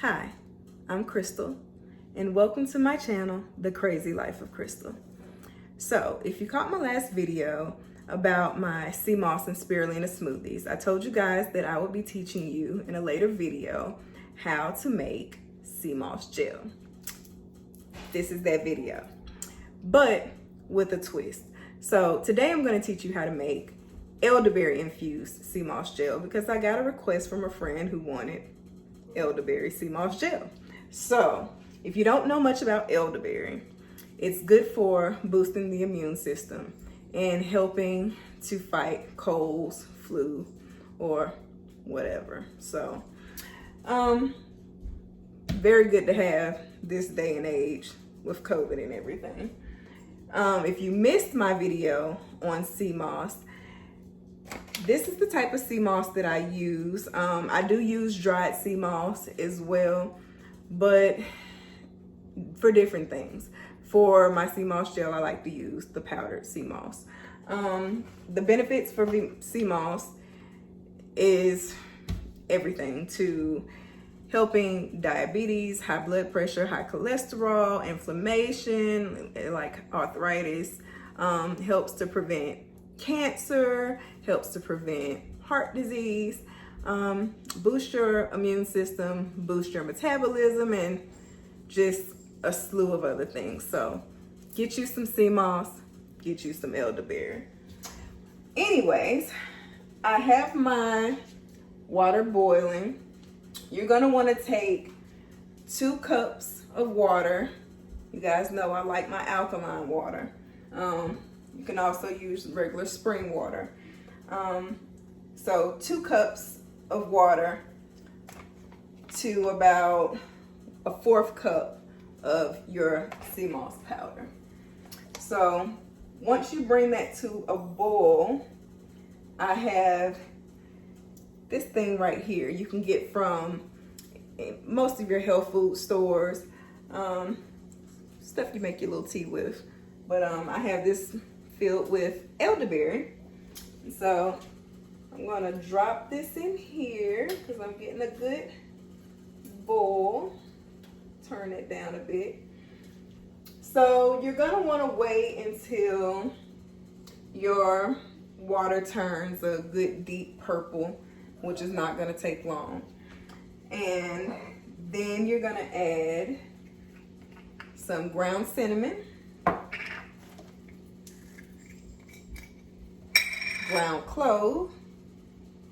Hi, I'm Crystal, and welcome to my channel, The Crazy Life of Crystal. So, if you caught my last video about my cmos and spirulina smoothies, I told you guys that I would be teaching you in a later video how to make cmos gel. This is that video, but with a twist. So today I'm going to teach you how to make elderberry infused cmos gel because I got a request from a friend who wanted elderberry cmos gel. So if you don't know much about elderberry, it's good for boosting the immune system and helping to fight colds, flu, or whatever. So very good to have this day and age with COVID and everything. If you missed my video on cmos, this is the type of cmos that I use. I do use dried cmos as well, but for different things. For my cmos gel, I like to use the powdered cmos. The benefits for cmos is everything to helping diabetes, high blood pressure, high cholesterol, inflammation, like arthritis, helps to prevent cancer, helps to prevent heart disease, boost your immune system, boost your metabolism, and just a slew of other things. So get you some cmos, get you some elderberry. Anyways, I have my water boiling. You're gonna wanna take 2 cups of water. You guys know I like my alkaline water. You can also use regular spring water. So 2 cups of water to about a 1/4 cup of your cmos powder. So once you bring that to a boil, I have this thing right here. You can get from most of your health food stores, stuff you make your little tea with. But I have this filled with elderberry. So I'm gonna drop this in here because I'm getting a good boil. Turn it down a bit. So you're gonna wanna wait until your water turns a good deep purple, which is not gonna take long. And then you're gonna add some ground cinnamon, ground clove,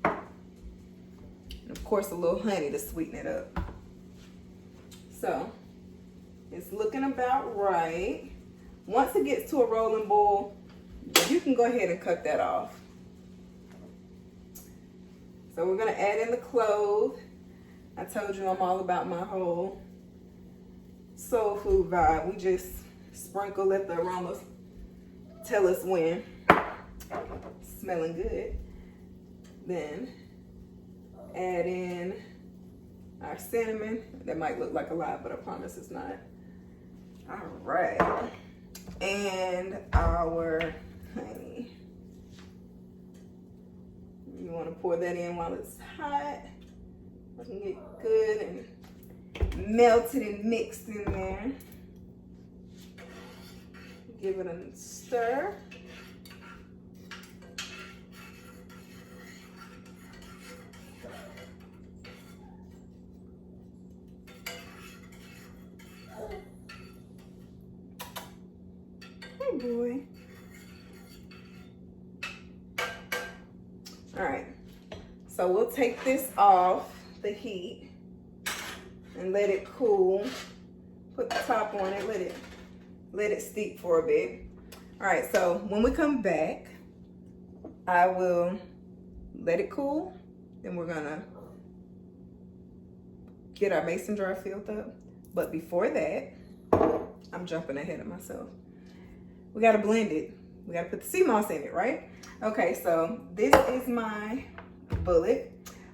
and of course a little honey to sweeten it up. So it's looking about right. Once it gets to a rolling boil, you can go ahead and cut that off. So we're gonna add in the clove. I told you I'm all about my whole soul food vibe. We just sprinkle, let the aromas tell us when. Smelling good. Then add in our cinnamon. That might look like a lot, but I promise it's not. All right. And our honey. You want to pour that in while it's hot. Let it get good and melted and mixed in there. Give it a stir. Hey, boy. All right, so we'll take this off the heat and let it cool. Put the top on it, let it steep for a bit. All right, so when we come back, I will let it cool. Then we're gonna get our mason jar filled up. But before that, I'm jumping ahead of myself. We gotta blend it. We gotta put the cmos in it, right? Okay, so this is my bullet.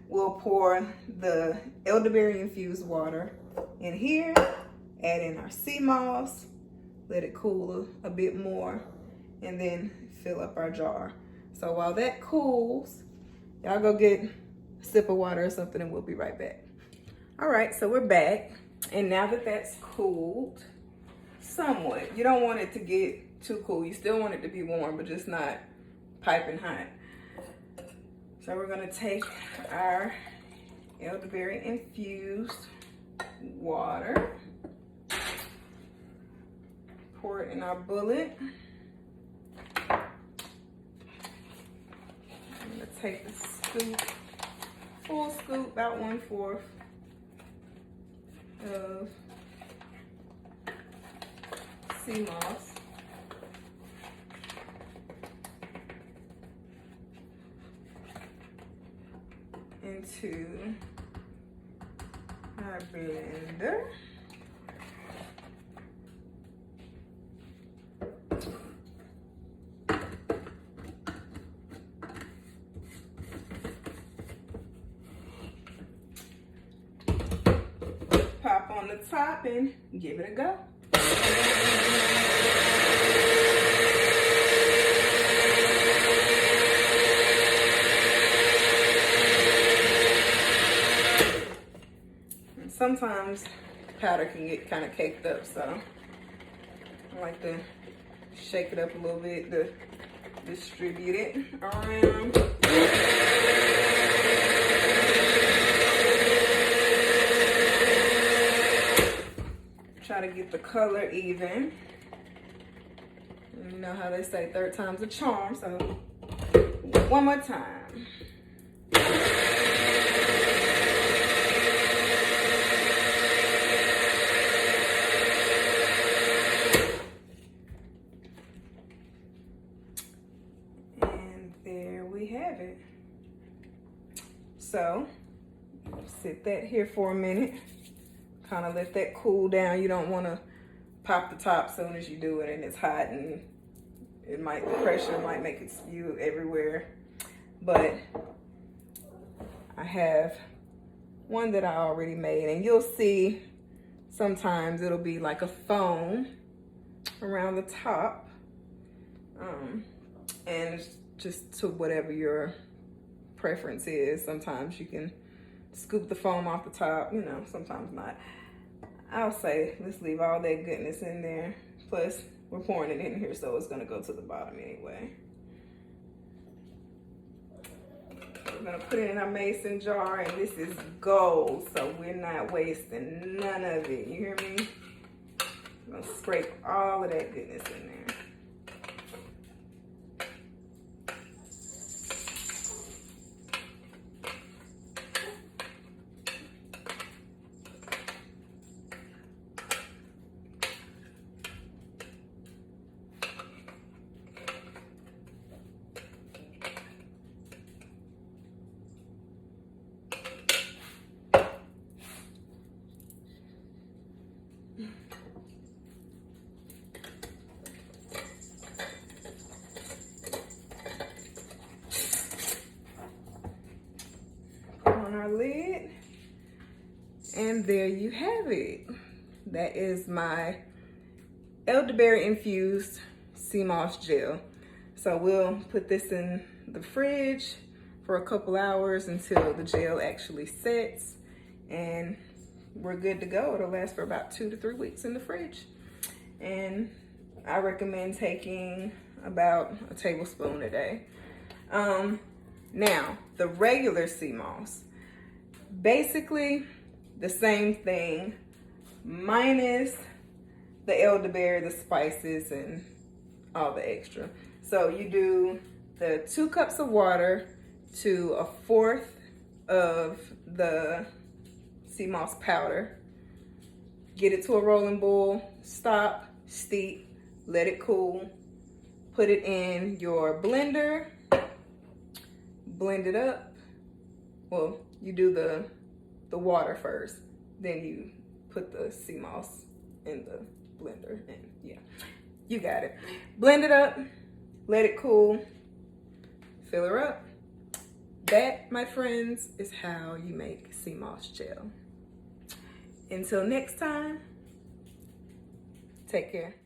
We'll pour the elderberry infused water in here, add in our cmos, let it cool a bit more, and then fill up our jar. So while that cools, y'all go get a sip of water or something and we'll be right back. All right, so we're back. And now that that's cooled somewhat, you don't want it to get too cool. You still want it to be warm, but just not piping hot. So we're gonna take our elderberry infused water, pour it in our bullet. I'm gonna take a scoop, full scoop, about 1/4 of cmos. Into our blender. Pop on the top and give it a go. Sometimes powder can get kind of caked up, so I like to shake it up a little bit to distribute it around. Try to get the color even. You know how they say third time's a charm, so one more time. Have it. So sit that here for a minute, kind of let that cool down. You don't want to pop the top as soon as you do it and it's hot, and the pressure might make it spew everywhere. But I have one that I already made, and you'll see sometimes it'll be like a foam around the top, and it's just to whatever your preference is. Sometimes you can scoop the foam off the top, you know, sometimes not. I'll say let's leave all that goodness in there. Plus, we're pouring it in here, so it's gonna go to the bottom anyway. We're gonna put it in our mason jar, and this is gold, so we're not wasting none of it. You hear me? I'm gonna scrape all of that goodness in there. On our lid, and there you have it. That is my elderberry infused cmos gel. So we'll put this in the fridge for a couple hours until the gel actually sets, and we're good to go. It'll last for about 2 to 3 weeks in the fridge, and I recommend taking about a tablespoon a day. Now, the regular cmos, basically the same thing, minus the elderberry, the spices, and all the extra. So you do the 2 cups of water to 1/4 of the cmos powder. Get it to a rolling boil, stop, steep, let it cool. Put it in your blender, blend it up. Well, you do the water first, then you put the cmos in the blender, and yeah, you got it. Blend it up, let it cool, fill her up. That, my friends, is how you make cmos gel. Until next time, take care.